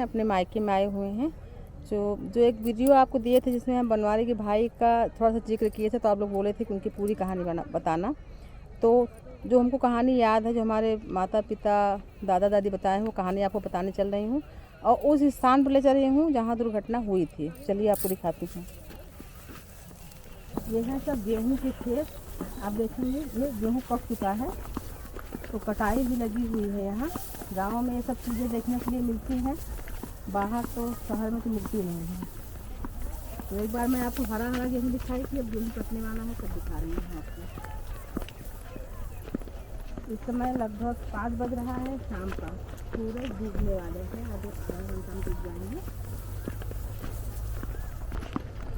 हैं, अपने मायके में आए हुए हैं। जो एक वीडियो आपको दिए थे जिसमें हम बनवारी के भाई का थोड़ा सा जिक्र किए थे, तो आप लोग बोले थे कि उनकी पूरी कहानी बताना। तो जो हमको कहानी याद है, जो हमारे माता पिता दादा दादी बताए हैं, वो कहानी आपको बताने चल रही हूँ और उस स्थान पर ले चल रही हूँ जहाँ दुर्घटना हुई थी। चलिए आपको दिखाती हूँ। ये है सब गेहूँ के खेत, आप देखेंगे ये गेहूँ पक चुका है, तो कटाई भी लगी हुई है। यहाँ गाँव में ये सब चीज़ें देखने के लिए मिलती हैं, बाहर तो शहर में तो मिलती नहीं है। तो एक बार मैं आपको हरा हरा गेहूँ दिखाई थी, अब गेहूँ कटने वाला है तब दिखा रही हूँ आपको। इस समय लगभग 5 बज रहा है शाम का, सूरज डूबने वाले हैं, आधे घंटा में डूब जाएंगे।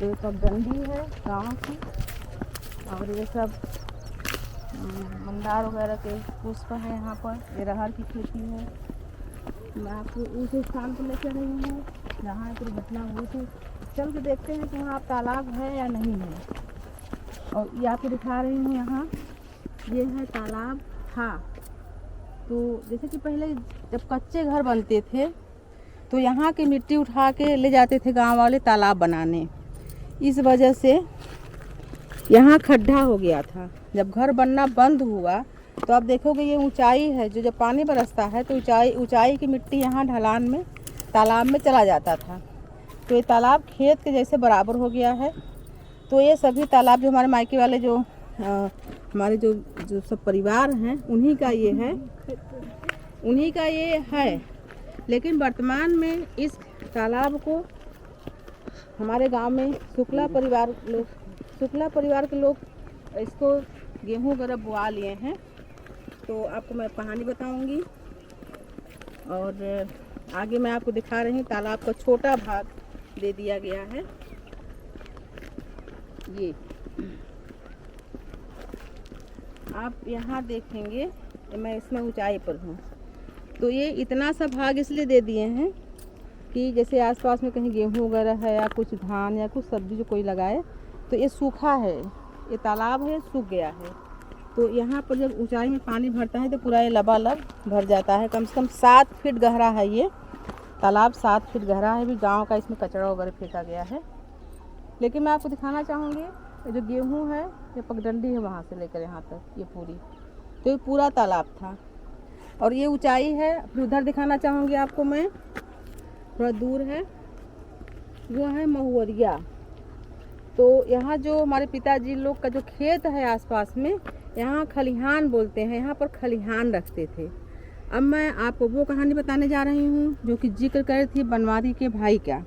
ये सब डंडी है गाँव की, और ये सब मंदार वगैरह के पुष्प हैं यहाँ पर। ये रहर की खेती है। मैं आपको उस स्थान पर लेकर रही हूँ जहाँ दुर्घटना हुई थी। चल के देखते हैं कि वहाँ तालाब है या नहीं है। और ये आपको दिखा रही हूँ, यहाँ ये है तालाब था। तो जैसे कि पहले जब कच्चे घर बनते थे तो यहाँ की मिट्टी उठा के ले जाते थे गांव वाले तालाब बनाने। इस वजह से यहाँ खड्डा हो गया था। जब घर बनना बंद हुआ तो आप देखोगे ये ऊंचाई है, जो जब पानी बरसता है तो ऊंचाई की मिट्टी यहाँ ढलान में तालाब में चला जाता था। तो ये तालाब खेत के जैसे बराबर हो गया है। तो ये सभी तालाब जो हमारे मायके वाले जो हमारे जो सब परिवार हैं उन्हीं का ये है। लेकिन वर्तमान में इस तालाब को हमारे गांव में शुक्ला परिवार के लोग इसको गेहूँ वगैरह बोआ लिए हैं। तो आपको मैं कहानी बताऊंगी और आगे मैं आपको दिखा रही हूँ। तालाब का छोटा भाग दे दिया गया है। ये आप यहाँ देखेंगे, मैं इसमें ऊंचाई पर हूँ, तो ये इतना सा भाग इसलिए दे दिए हैं कि जैसे आसपास में कहीं गेहूँ वगैरह है या कुछ धान या कुछ सब्जी जो कोई लगाए तो ये सूखा है, ये तालाब है, सूख गया है। तो यहाँ पर जब ऊंचाई में पानी भरता है तो पूरा ये लबालब भर जाता है। कम से कम 7 फीट गहरा है ये तालाब, 7 फीट गहरा है। भी गाँव का इसमें कचरा वगैरह फेंका गया है। लेकिन मैं आपको दिखाना चाहूँगी ये जो गेहूँ है, ये पगडंडी है वहाँ से लेकर यहाँ तक ये पूरी, तो ये पूरा तालाब था। और ये ऊंचाई है। फिर उधर दिखाना चाहूँगी आपको मैं, थोड़ा दूर है, वो है महुअरिया। तो यहाँ जो हमारे पिताजी लोग का जो खेत है आसपास में, यहाँ खलिहान बोलते हैं, यहाँ पर खलिहान रखते थे। अब मैं आपको वो कहानी बताने जा रही हूँ जो कि जिक्र कर थी बनवारी के भाई का।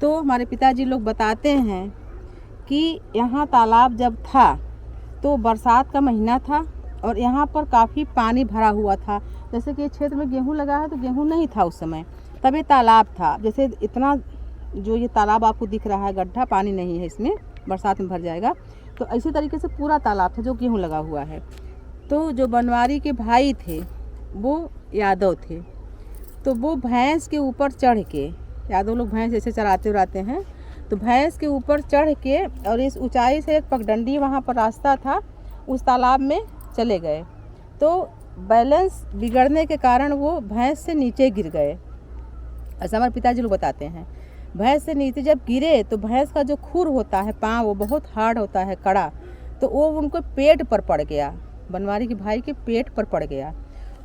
तो हमारे पिताजी लोग बताते हैं कि यहाँ तालाब जब था तो बरसात का महीना था और यहाँ पर काफ़ी पानी भरा हुआ था। जैसे कि क्षेत्र में गेहूँ लगा है तो गेहूँ नहीं था उस समय, तब ये तालाब था। जैसे इतना जो ये तालाब आपको दिख रहा है, गड्ढा पानी नहीं है इसमें, बरसात में भर जाएगा। तो इसी तरीके से पूरा तालाब था जो गेहूँ लगा हुआ है। तो जो बनवारी के भाई थे वो यादव थे, तो वो भैंस के ऊपर चढ़ के, यादव लोग भैंस जैसे चराते उराते हैं, तो भैंस के ऊपर चढ़ के और इस ऊंचाई से एक पगडंडी वहाँ पर रास्ता था, उस तालाब में चले गए। तो बैलेंस बिगड़ने के कारण वो भैंस से नीचे गिर गए, ऐसा हमारे पिताजी लोग बताते हैं। भैंस से नीचे जब गिरे तो भैंस का जो खुर होता है, पाँव, वो बहुत हार्ड होता है, कड़ा, तो वो उनको पेट पर पड़ गया, बनवारी के भाई के पेट पर पड़ गया।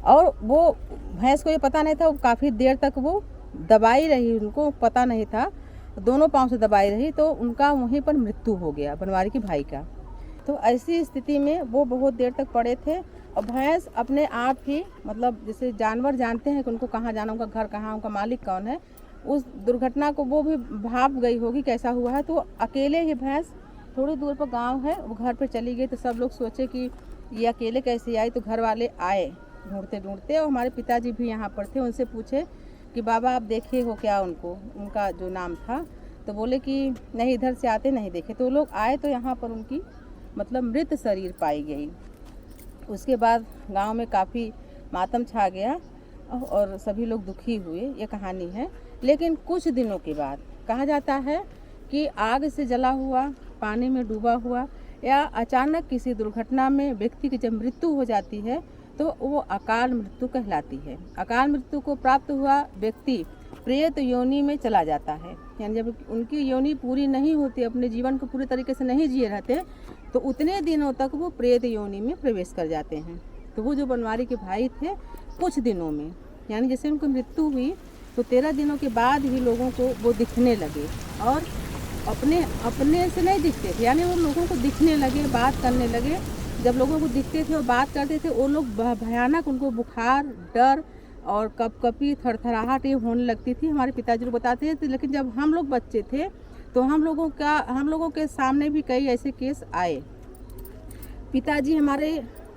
और वो भैंस को ये पता नहीं था, वो काफ़ी देर तक वो दबाई रही, उनको पता नहीं था, दोनों पाँव से दबाई रही, तो उनका वहीं पर मृत्यु हो गया बनवारी के भाई का। तो ऐसी स्थिति में वो बहुत देर तक पड़े थे। और भैंस अपने आप ही, मतलब जैसे जानवर जानते हैं कि उनको कहाँ जाना, उनका घर कहाँ, उनका मालिक कौन है, उस दुर्घटना को वो भी भाप गई होगी कैसा हुआ है। तो अकेले ही भैंस, थोड़ी दूर पर गांव है, वो घर पर चली गई। तो सब लोग सोचे कि ये अकेले कैसे आई। तो घर वाले आए ढूंढते ढूंढते, और हमारे पिताजी भी यहाँ पर थे। उनसे पूछे कि बाबा आप देखे हो क्या उनको, उनका जो नाम था। तो बोले कि नहीं, इधर से आते नहीं देखे। तो लोग आए तो यहाँ पर उनकी मतलब मृत शरीर पाई गई। उसके बाद गांव में काफ़ी मातम छा गया और सभी लोग दुखी हुए, ये कहानी है। लेकिन कुछ दिनों के बाद कहा जाता है कि आग से जला हुआ, पानी में डूबा हुआ या अचानक किसी दुर्घटना में व्यक्ति की जब मृत्यु हो जाती है तो वो अकाल मृत्यु कहलाती है। अकाल मृत्यु को प्राप्त हुआ व्यक्ति प्रेत योनि में चला जाता है। यानी जब उनकी योनि पूरी नहीं होती, अपने जीवन को पूरी तरीके से नहीं जिए रहते, तो उतने दिनों तक वो प्रेत योनि में प्रवेश कर जाते हैं। तो वो जो बनवारी के भाई थे, कुछ दिनों में, यानी जैसे उनकी मृत्यु हुई तो 13 दिनों के बाद ही लोगों को वो दिखने लगे, और अपने से नहीं दिखते थे, यानी वो लोगों को दिखने लगे, बात करने लगे। जब लोगों को दिखते थे और बात करते थे, वो लोग भयानक, उनको बुखार, डर और कपकपी, थरथराहट ये होने लगती थी। हमारे पिताजी लोग बताते थे। लेकिन जब हम लोग बच्चे थे तो हम लोगों के सामने भी कई ऐसे केस आए। पिताजी हमारे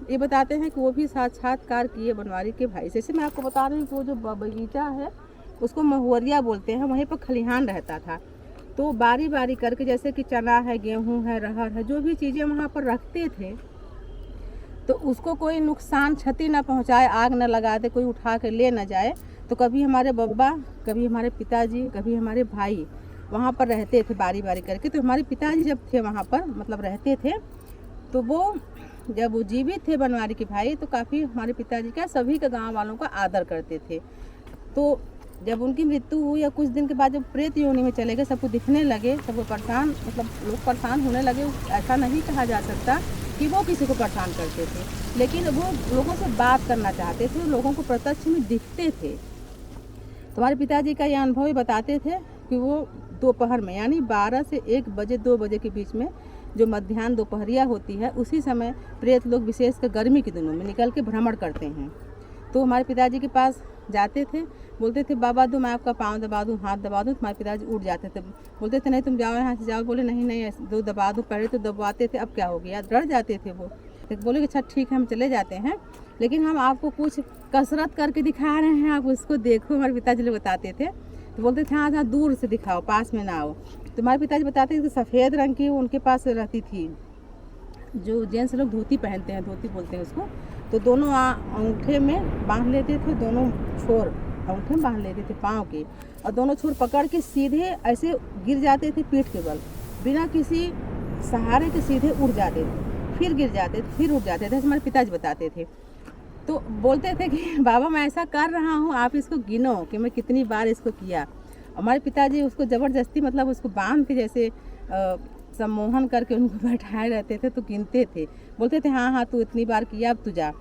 ये बताते हैं कि वो भी साक्षात्कार किए बनवारी के भाई से। जैसे मैं आपको बता रही हूँ कि वो जो बगीचा है उसको महुअरिया बोलते हैं, वहीं पर खलिहान रहता था। तो बारी बारी करके, जैसे कि चना है, गेहूँ है, अरहर है, जो भी चीज़ें वहाँ पर रखते थे, तो उसको कोई नुकसान, क्षति न पहुँचाए, आग न लगा दे, कोई उठा के ले न जाए। तो कभी हमारे बब्बा, कभी हमारे पिताजी, कभी हमारे भाई वहाँ पर रहते थे बारी बारी करके। तो हमारे पिताजी जब थे वहाँ पर, मतलब रहते थे, तो वो जब वो जीवित थे बनवारी के भाई, तो काफ़ी हमारे पिताजी का, सभी के गांव वालों का आदर करते थे। तो जब उनकी मृत्यु हुई या कुछ दिन के बाद जब प्रेत योनि में चले गए, सबको दिखने लगे, सबको परेशान, मतलब लोग परेशान होने लगे। ऐसा नहीं कहा जा सकता कि वो किसी को परेशान करते थे, लेकिन वो लोगों से बात करना चाहते थे, लोगों को प्रत्यक्ष में दिखते थे। तो हमारे पिताजी का यह अनुभव ही बताते थे कि वो दोपहर में, यानी 12 से 1 बजे, 2 बजे के बीच में, जो मध्याह्न दोपहरिया होती है, उसी समय प्रेत लोग विशेषकर गर्मी के दिनों में निकल के भ्रमण करते हैं। तो हमारे पिताजी के पास जाते थे, बोलते थे बाबा दूँ, मैं आपका पाँव दबा दूँ, हाथ दबा दूँ। हमारे पिताजी उठ जाते थे, बोलते थे नहीं तुम जाओ यहाँ से जाओ। बोले नहीं दो दबा दूँ। पहले तो दबाते थे, अब क्या हो गया, डर जाते थे वो। तो बोले कि अच्छा ठीक है, हम चले जाते हैं, लेकिन हम आपको कुछ कसरत करके दिखा रहे हैं, आप उसको देखो। हमारे पिताजी लोग बताते थे। तो बोलते थे हाँ दूर से दिखाओ, पास में ना आओ। तो हमारे पिताजी बताते थे कि सफ़ेद रंग की उनके पास रहती थी, जो जेंट्स लोग धोती पहनते हैं, धोती बोलते हैं उसको। तो दोनों अंगूठे में बांध लेते थे, दोनों छोर अंगूठे में बांध लेते थे पाँव के, और दोनों छोर पकड़ के सीधे ऐसे गिर जाते थे पीठ के बल, बिना किसी सहारे के सीधे उड़ जाते थे, फिर गिर जाते थे, फिर उड़ जाते थे। हमारे पिताजी बताते थे। तो बोलते थे कि बाबा मैं ऐसा कर रहा हूँ, आप इसको गिनो कि मैं कितनी बार इसको किया। हमारे पिताजी उसको ज़बरदस्ती, मतलब उसको बांध के जैसे सम्मोहन करके उनको बैठाए रहते थे, तो गिनते थे। बोलते थे हाँ तू इतनी बार किया, अब तू जा।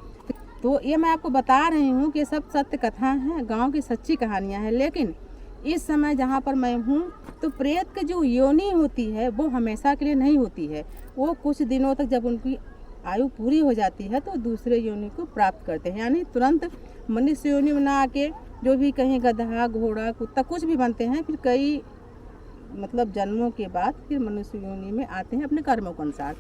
तो ये मैं आपको बता रही हूँ कि सब सत्य कथा हैं, गांव की सच्ची कहानियाँ हैं। लेकिन इस समय जहाँ पर मैं हूँ, तो प्रेत की जो योनि होती है वो हमेशा के लिए नहीं होती है। वो कुछ दिनों तक, जब उनकी आयु पूरी हो जाती है, तो दूसरे योनि को प्राप्त करते हैं। यानी तुरंत मनुष्य योनि में ना आके जो भी कहीं गधा, घोड़ा, कुत्ता कुछ भी बनते हैं, फिर कई मतलब जन्मों के बाद फिर मनुष्य योनि में आते हैं अपने कर्मों के अनुसार।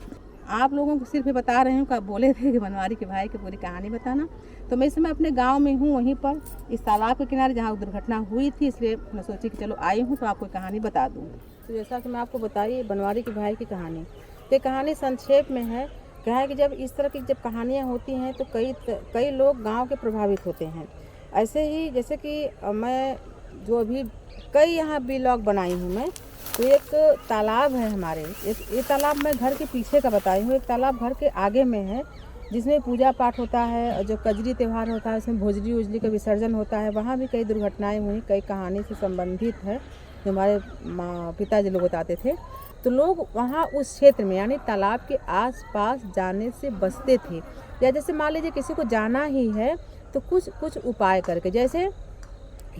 आप लोगों को सिर्फ बता रही हूँ, आप बोले थे कि बनवारी के भाई की पूरी कहानी बताना। तो मैं इस समय अपने गांव में हूँ, वहीं पर इस तालाब के किनारे जहाँ दुर्घटना हुई थी, इसलिए मैं सोची कि चलो आई हूँ तो आपको कहानी बता दूँ। तो जैसा कि मैं आपको बताई बनवारी के भाई की कहानी, तो कहानी संक्षेप में है। क्या है कि जब इस तरह की जब कहानियाँ होती हैं तो कई लोग गाँव के प्रभावित होते हैं। ऐसे ही जैसे कि मैं जो अभी कई यहाँ ब्लॉग बनाई हूँ मैं, तो एक तालाब है हमारे, ये तालाब मैं घर के पीछे का बताई हूँ। एक तालाब घर के आगे में है, जिसमें पूजा पाठ होता है, और जो कजरी त्यौहार होता है उसमें भोजली उजली का विसर्जन होता है। वहाँ भी कई दुर्घटनाएं हुई, कई कहानी से संबंधित है जो हमारे पिताजी लोग बताते थे। तो लोग वहाँ उस क्षेत्र में, यानी तालाब के आसपास जाने से बचते थे। या जैसे मान लीजिए किसी को जाना ही है तो कुछ उपाय करके, जैसे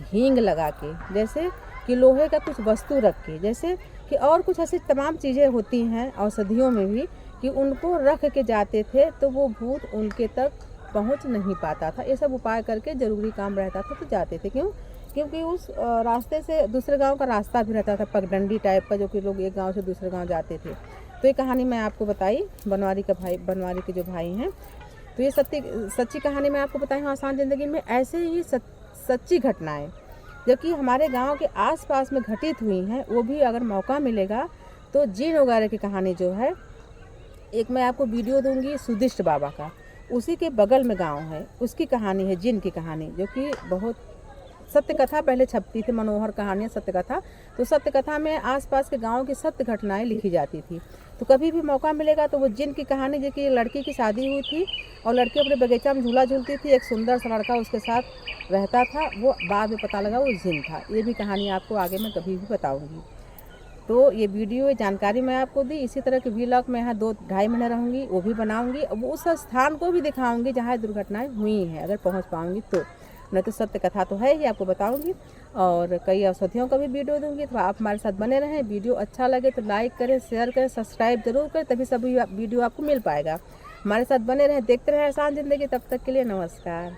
हींग लगा के, जैसे कि लोहे का कुछ वस्तु रख के, जैसे कि और कुछ ऐसी तमाम चीज़ें होती हैं औषधियों में भी, कि उनको रख के जाते थे तो वो भूत उनके तक पहुंच नहीं पाता था। ये सब उपाय करके ज़रूरी काम रहता था तो जाते थे। क्योंकि उस रास्ते से दूसरे गांव का रास्ता भी रहता था, पगडंडी टाइप का, जो कि लोग एक गांव से दूसरे गांव जाते थे। तो ये कहानी मैं आपको बताई बनवारी के जो भाई हैं। तो ये सच्ची कहानी मैं आपको बताई हूँ आसान ज़िंदगी में। ऐसे ही सच्ची घटनाएँ जबकि हमारे गांव के आसपास में घटित हुई हैं, वो भी अगर मौका मिलेगा तो जिन वगैरह की कहानी जो है, एक मैं आपको वीडियो दूंगी सुदिष्ट बाबा का, उसी के बगल में गांव है, उसकी कहानी है जिन की कहानी, जो कि बहुत सत्य कथा पहले छपती थी, मनोहर कहानियाँ सत्य कथा। तो सत्य कथा में आसपास के गांव की सत्य घटनाएं लिखी जाती थी। तो कभी भी मौका मिलेगा तो वो जिन की कहानी, जैसे लड़की की शादी हुई थी और लड़की अपने बगीचा में झूला झूलती थी, एक सुंदर सा लड़का उसके साथ रहता था, वो बाद में पता लगा वो जिन था। ये भी कहानी आपको आगे मैं कभी भी बताऊँगी। तो ये वीडियो जानकारी मैं आपको दी। इसी तरह के व्लॉग मैं यहाँ 2-2.5 महीने रहूँगी, वो भी बनाऊँगी। वो उस स्थान को भी दिखाऊँगी जहाँ दुर्घटनाएं हुई हैं, अगर पहुँच पाऊँगी तो। नहीं तो सत्य कथा तो है ही, आपको बताऊँगी। और कई औषधियों का भी वीडियो दूँगी, तो आप हमारे साथ बने रहें। वीडियो अच्छा लगे तो लाइक करें, शेयर करें, सब्सक्राइब जरूर करें, तभी सभी वीडियो आपको मिल पाएगा। हमारे साथ बने रहें, देखते रहें आसान ज़िंदगी। तब तक के लिए नमस्कार।